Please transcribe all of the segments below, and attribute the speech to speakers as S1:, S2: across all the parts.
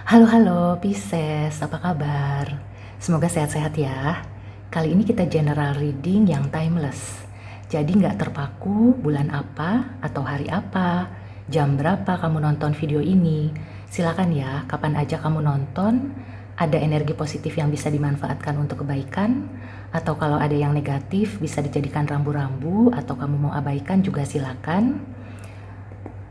S1: Halo halo Pisces, apa kabar? Semoga sehat-sehat ya. Kali ini kita general reading yang timeless. Jadi nggak terpaku bulan apa atau hari apa, jam berapa kamu nonton video ini. Silakan ya, kapan aja kamu nonton, ada energi positif yang bisa dimanfaatkan untuk kebaikan, atau kalau ada yang negatif bisa dijadikan rambu-rambu atau kamu mau abaikan juga silakan.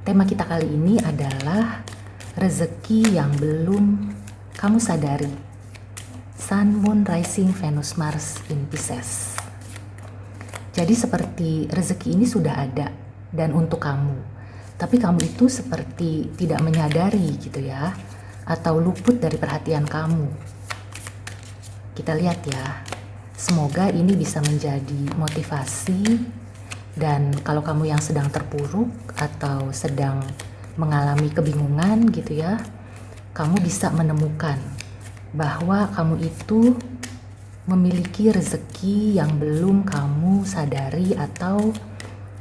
S1: Tema kita kali ini adalah rezeki yang belum kamu sadari. Sun, Moon, Rising, Venus, Mars in Pisces. Jadi seperti rezeki ini sudah ada dan untuk kamu. Tapi kamu itu seperti tidak menyadari gitu ya. Atau luput dari perhatian kamu. Kita lihat ya. Semoga ini bisa menjadi motivasi. Dan kalau kamu yang sedang terpuruk atau sedang mengalami kebingungan gitu ya, kamu bisa menemukan bahwa kamu itu memiliki rezeki yang belum kamu sadari atau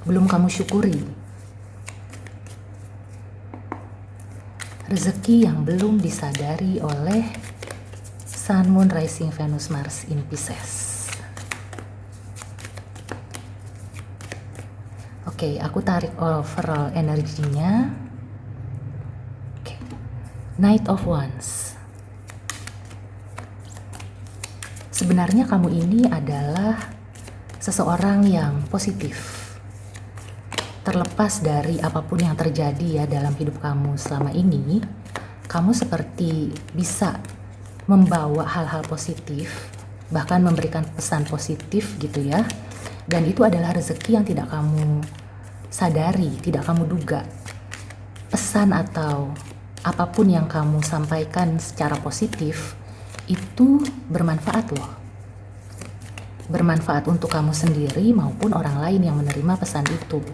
S1: belum kamu syukuri. Rezeki yang belum disadari oleh Sun, Moon, Rising, Venus, Mars in Pisces. Oke, aku tarik overall energinya. Knight of Wands. Sebenarnya kamu ini adalah seseorang yang positif. Terlepas dari apapun yang terjadi ya dalam hidup kamu selama ini, kamu seperti bisa membawa hal-hal positif, bahkan memberikan pesan positif gitu ya. Dan itu adalah rezeki yang tidak kamu sadari, tidak kamu duga. Pesan atau apapun yang kamu sampaikan secara positif itu bermanfaat loh. Bermanfaat untuk kamu sendiri maupun orang lain yang menerima pesan itu.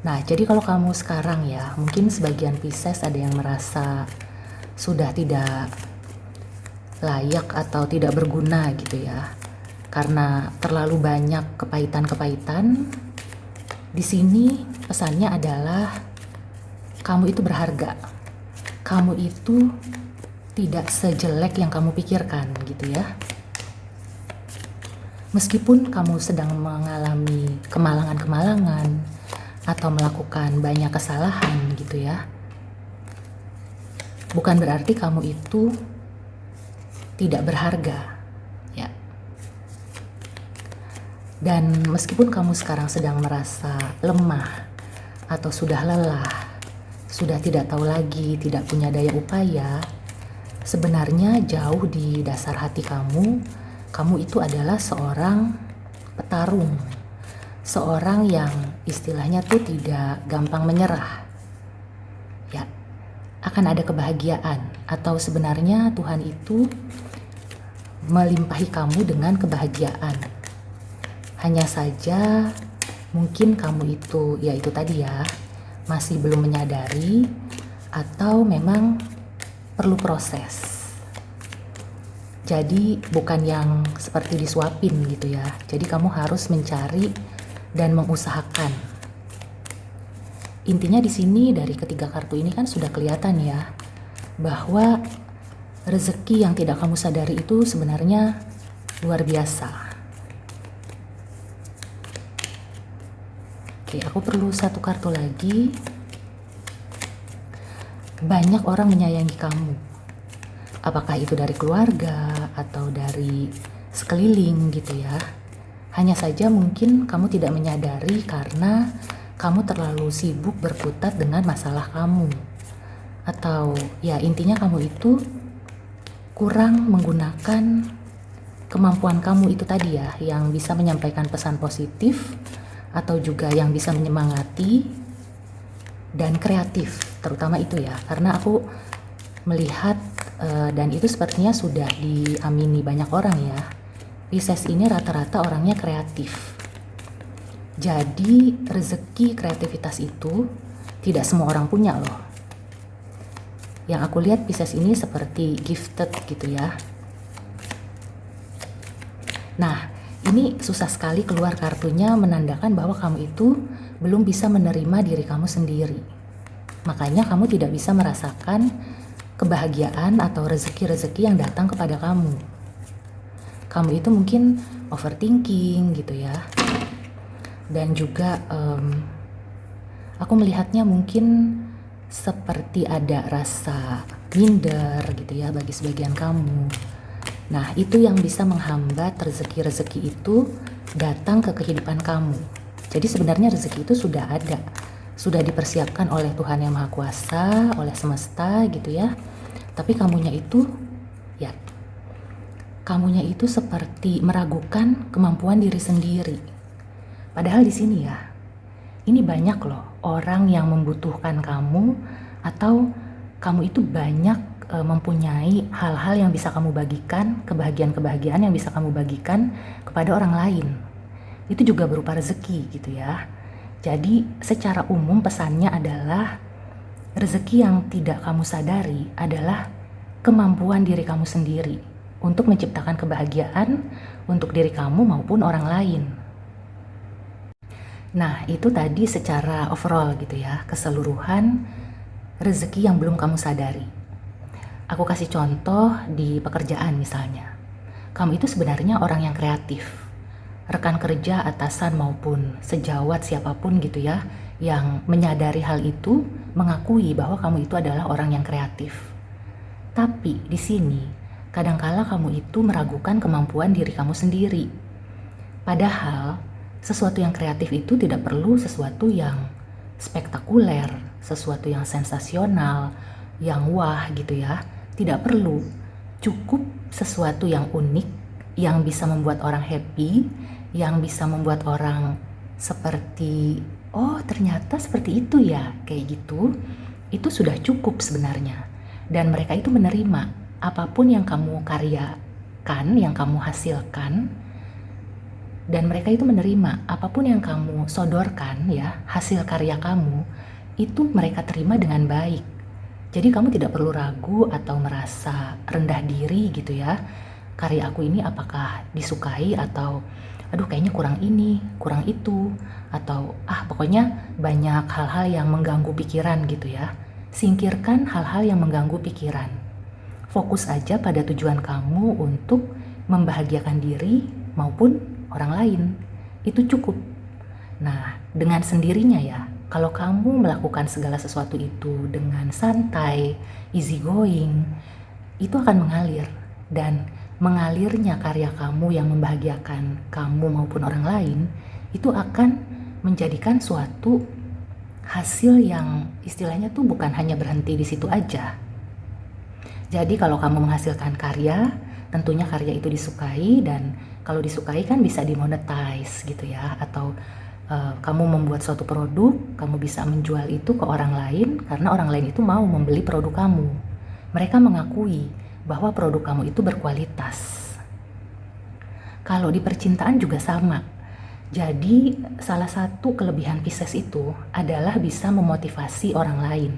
S1: Nah, jadi kalau kamu sekarang ya, mungkin sebagian Pisces ada yang merasa sudah tidak layak atau tidak berguna gitu ya. Karena terlalu banyak kepahitan-kepahitan. Di sini pesannya adalah kamu itu berharga. Kamu itu tidak sejelek yang kamu pikirkan gitu ya. Meskipun kamu sedang mengalami kemalangan-kemalangan atau melakukan banyak kesalahan gitu ya. Bukan berarti kamu itu tidak berharga ya. Dan meskipun kamu sekarang sedang merasa lemah atau sudah lelah, sudah tidak tahu lagi, tidak punya daya upaya, sebenarnya jauh di dasar hati kamu, kamu itu adalah seorang petarung. Seorang yang istilahnya tuh tidak gampang menyerah. Ya, akan ada kebahagiaan. Atau sebenarnya Tuhan itu melimpahi kamu dengan kebahagiaan. Hanya saja mungkin kamu itu, ya itu tadi ya, masih belum menyadari atau memang perlu proses. Jadi bukan yang seperti disuapin gitu ya. Jadi kamu harus mencari dan mengusahakan. Intinya di sini dari ketiga kartu ini kan sudah kelihatan ya bahwa rezeki yang tidak kamu sadari itu sebenarnya luar biasa. Oke, aku perlu satu kartu lagi. Banyak orang menyayangi kamu. Apakah itu dari keluarga atau dari sekeliling gitu ya. Hanya saja mungkin kamu tidak menyadari karena kamu terlalu sibuk berkutat dengan masalah kamu. Atau ya intinya kamu itu kurang menggunakan kemampuan kamu itu tadi ya, yang bisa menyampaikan pesan positif atau juga yang bisa menyemangati dan kreatif, terutama itu ya, karena aku melihat dan itu sepertinya sudah diamini banyak orang ya. Pisces ini rata-rata orangnya kreatif. Jadi rezeki kreativitas itu tidak semua orang punya loh. Yang aku lihat Pisces ini seperti gifted gitu ya. Nah, ini susah sekali keluar kartunya menandakan bahwa kamu itu belum bisa menerima diri kamu sendiri. Makanya kamu tidak bisa merasakan kebahagiaan atau rezeki-rezeki yang datang kepada kamu. Kamu itu mungkin overthinking gitu ya. Dan juga aku melihatnya mungkin seperti ada rasa minder gitu ya bagi sebagian kamu. Nah, itu yang bisa menghambat rezeki-rezeki itu datang ke kehidupan kamu. Jadi sebenarnya rezeki itu sudah ada, sudah dipersiapkan oleh Tuhan Yang Maha Kuasa, oleh semesta gitu ya. Tapi kamunya itu seperti meragukan kemampuan diri sendiri. Padahal di sini ya, ini banyak loh orang yang membutuhkan kamu, atau kamu itu banyak mempunyai hal-hal yang bisa kamu bagikan, kebahagiaan-kebahagiaan yang bisa kamu bagikan kepada orang lain. Itu juga berupa rezeki gitu ya. Jadi secara umum pesannya adalah rezeki yang tidak kamu sadari adalah kemampuan diri kamu sendiri untuk menciptakan kebahagiaan untuk diri kamu maupun orang lain. Nah, itu tadi secara overall gitu ya, keseluruhan rezeki yang belum kamu sadari. Aku kasih contoh di pekerjaan misalnya. Kamu itu sebenarnya orang yang kreatif. Rekan kerja, atasan maupun sejawat siapapun gitu ya, yang menyadari hal itu, mengakui bahwa kamu itu adalah orang yang kreatif. Tapi di sini, kadangkala kamu itu meragukan kemampuan diri kamu sendiri. Padahal, sesuatu yang kreatif itu tidak perlu sesuatu yang spektakuler, sesuatu yang sensasional, yang wah gitu ya. Tidak perlu, cukup sesuatu yang unik, yang bisa membuat orang happy, yang bisa membuat orang seperti, oh ternyata seperti itu ya, kayak gitu. Itu sudah cukup sebenarnya. Dan mereka itu menerima apapun yang kamu karyakan, yang kamu hasilkan. Dan mereka itu menerima apapun yang kamu sodorkan ya, hasil karya kamu, itu mereka terima dengan baik. Jadi kamu tidak perlu ragu atau merasa rendah diri gitu ya. Karya aku ini apakah disukai, atau aduh kayaknya kurang ini, kurang itu, atau pokoknya banyak hal-hal yang mengganggu pikiran gitu ya. Singkirkan hal-hal yang mengganggu pikiran. Fokus aja pada tujuan kamu untuk membahagiakan diri maupun orang lain. Itu cukup. Nah, dengan sendirinya ya, kalau kamu melakukan segala sesuatu itu dengan santai, easy going, itu akan mengalir. Dan mengalirnya karya kamu yang membahagiakan kamu maupun orang lain, itu akan menjadikan suatu hasil yang istilahnya tuh bukan hanya berhenti di situ aja. Jadi kalau kamu menghasilkan karya, tentunya karya itu disukai, dan kalau disukai kan bisa dimonetize gitu ya, atau kamu membuat suatu produk, kamu bisa menjual itu ke orang lain karena orang lain itu mau membeli produk kamu. Mereka mengakui bahwa produk kamu itu berkualitas. Kalau di percintaan juga sama. Jadi salah satu kelebihan Pisces itu adalah bisa memotivasi orang lain.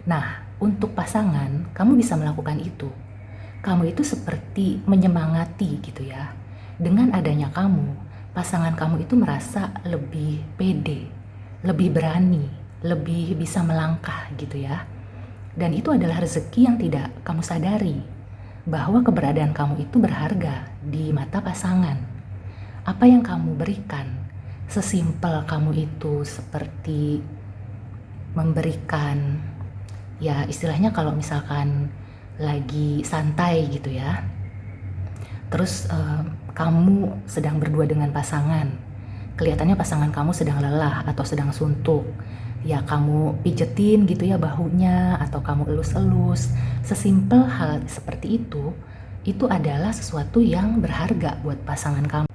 S1: Nah, untuk pasangan, kamu bisa melakukan itu. Kamu itu seperti menyemangati gitu ya. Dengan adanya kamu, pasangan kamu itu merasa lebih pede, lebih berani, lebih bisa melangkah gitu ya. Dan itu adalah rezeki yang tidak kamu sadari, bahwa keberadaan kamu itu berharga di mata pasangan. Apa yang kamu berikan, sesimpel kamu itu seperti memberikan, ya istilahnya kalau misalkan lagi santai gitu ya, terus kamu sedang berdua dengan pasangan, kelihatannya pasangan kamu sedang lelah atau sedang suntuk, ya kamu pijetin gitu ya bahunya, atau kamu elus-elus. Sesimpel hal seperti itu adalah sesuatu yang berharga buat pasangan kamu.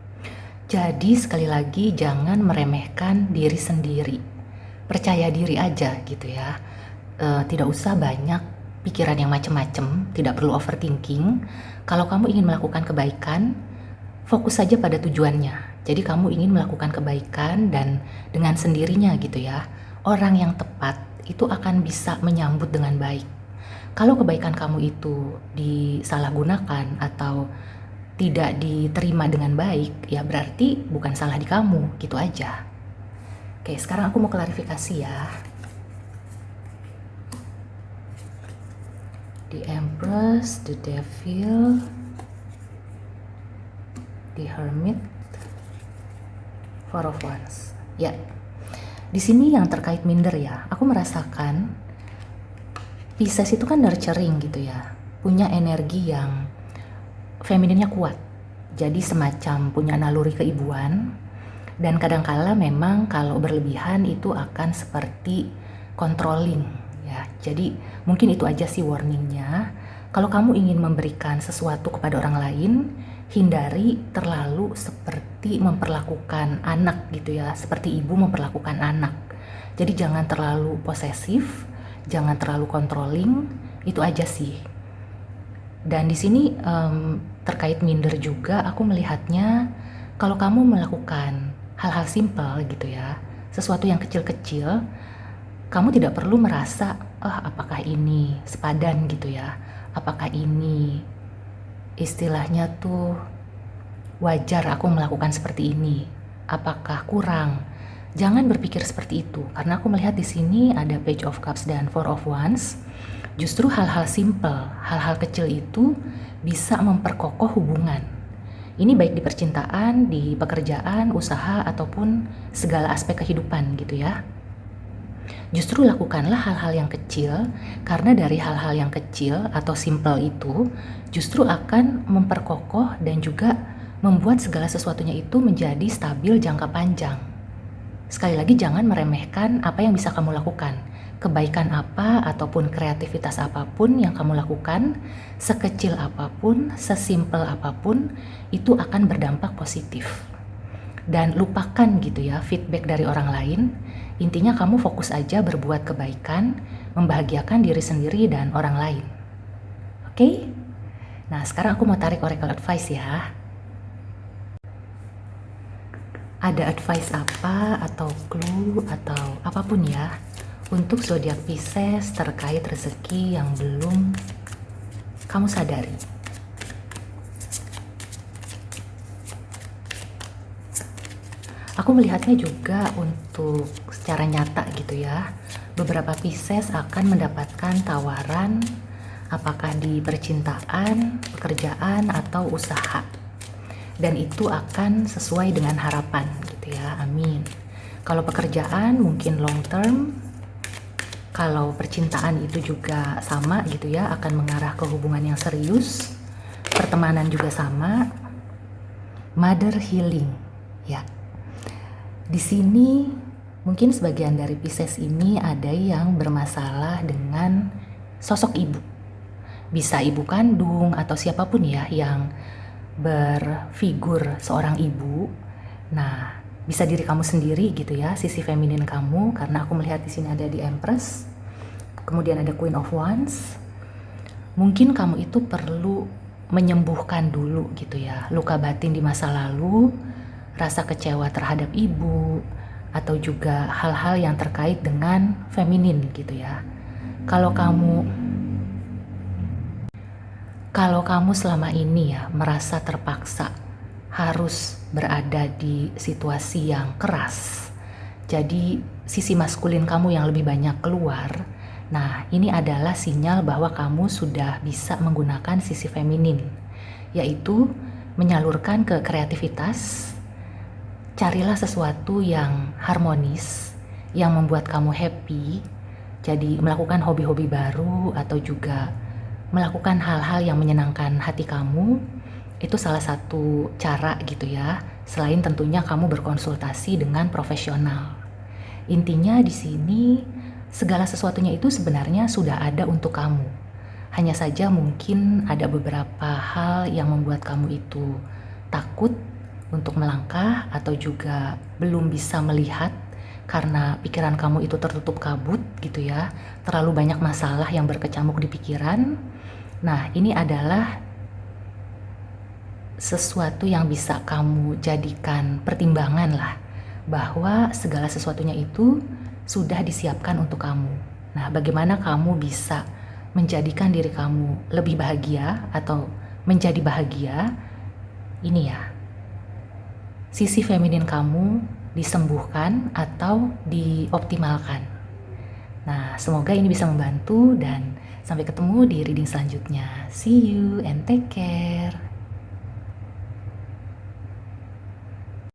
S1: Jadi sekali lagi, jangan meremehkan diri sendiri, percaya diri aja gitu ya. Tidak usah banyak pikiran yang macem-macem, tidak perlu overthinking. Kalau kamu ingin melakukan kebaikan, fokus saja pada tujuannya. Jadi kamu ingin melakukan kebaikan, dan dengan sendirinya gitu ya, orang yang tepat itu akan bisa menyambut dengan baik. Kalau kebaikan kamu itu disalahgunakan atau tidak diterima dengan baik, ya berarti bukan salah di kamu, gitu aja. Oke, sekarang aku mau klarifikasi ya. The Empress, the Devil, the Hermit, Four of Wands. Ya, di sini yang terkait minder ya, aku merasakan Pisces itu kan nurturing gitu ya, punya energi yang femininnya kuat. Jadi semacam punya naluri keibuan, dan kadangkala memang kalau berlebihan itu akan seperti controlling ya. Jadi mungkin itu aja sih warningnya. Kalau kamu ingin memberikan sesuatu kepada orang lain, hindari terlalu seperti memperlakukan anak gitu ya, seperti ibu memperlakukan anak. Jadi jangan terlalu posesif, jangan terlalu controlling, itu aja sih. Dan di sini terkait minder juga, aku melihatnya kalau kamu melakukan hal-hal simpel gitu ya, sesuatu yang kecil-kecil, kamu tidak perlu merasa, apakah ini sepadan gitu ya, apakah ini istilahnya tuh wajar aku melakukan seperti ini, apakah kurang. Jangan berpikir seperti itu, karena aku melihat di sini ada Page of Cups dan Four of Wands. Justru hal-hal simple, hal-hal kecil itu bisa memperkokoh hubungan. Ini baik di percintaan, di pekerjaan, usaha, ataupun segala aspek kehidupan gitu ya. Justru lakukanlah hal-hal yang kecil, karena dari hal-hal yang kecil atau simple itu justru akan memperkokoh dan juga membuat segala sesuatunya itu menjadi stabil jangka panjang. Sekali lagi, jangan meremehkan apa yang bisa kamu lakukan. Kebaikan apa ataupun kreativitas apapun yang kamu lakukan, sekecil apapun, sesimpel apapun, itu akan berdampak positif. Dan lupakan gitu ya feedback dari orang lain. Intinya kamu fokus aja berbuat kebaikan, membahagiakan diri sendiri dan orang lain. Oke? Nah, sekarang aku mau tarik oracle advice ya. Ada advice apa atau clue atau apapun ya untuk zodiak Pisces terkait rezeki yang belum kamu sadari. Aku melihatnya juga untuk secara nyata gitu ya. Beberapa Pisces akan mendapatkan tawaran, apakah di percintaan, pekerjaan, atau usaha. Dan itu akan sesuai dengan harapan gitu ya, amin. Kalau pekerjaan mungkin long term, kalau percintaan itu juga sama gitu ya, akan mengarah ke hubungan yang serius. Pertemanan juga sama. Mother healing ya. Di sini mungkin sebagian dari Pisces ini ada yang bermasalah dengan sosok ibu. Bisa ibu kandung atau siapapun ya yang berfigur seorang ibu. Nah, bisa diri kamu sendiri gitu ya, sisi feminin kamu, karena aku melihat di sini ada di Empress. Kemudian ada Queen of Wands. Mungkin kamu itu perlu menyembuhkan dulu gitu ya, luka batin di masa lalu, rasa kecewa terhadap ibu, atau juga hal-hal yang terkait dengan feminin gitu ya. Kalau kamu selama ini ya merasa terpaksa harus berada di situasi yang keras, jadi sisi maskulin kamu yang lebih banyak keluar, nah ini adalah sinyal bahwa kamu sudah bisa menggunakan sisi feminin, yaitu menyalurkan ke kreativitas. Carilah sesuatu yang harmonis, yang membuat kamu happy, jadi melakukan hobi-hobi baru atau juga melakukan hal-hal yang menyenangkan hati kamu, itu salah satu cara gitu ya, selain tentunya kamu berkonsultasi dengan profesional. Intinya di sini segala sesuatunya itu sebenarnya sudah ada untuk kamu. Hanya saja mungkin ada beberapa hal yang membuat kamu itu takut untuk melangkah atau juga belum bisa melihat karena pikiran kamu itu tertutup kabut gitu ya, terlalu banyak masalah yang berkecamuk di pikiran. Nah, ini adalah sesuatu yang bisa kamu jadikan pertimbangan lah, bahwa segala sesuatunya itu sudah disiapkan untuk kamu. Nah, bagaimana kamu bisa menjadikan diri kamu lebih bahagia atau menjadi bahagia, ini ya, sisi feminin kamu disembuhkan atau dioptimalkan. Nah, semoga ini bisa membantu dan Sampai ketemu di reading selanjutnya. See you and take care.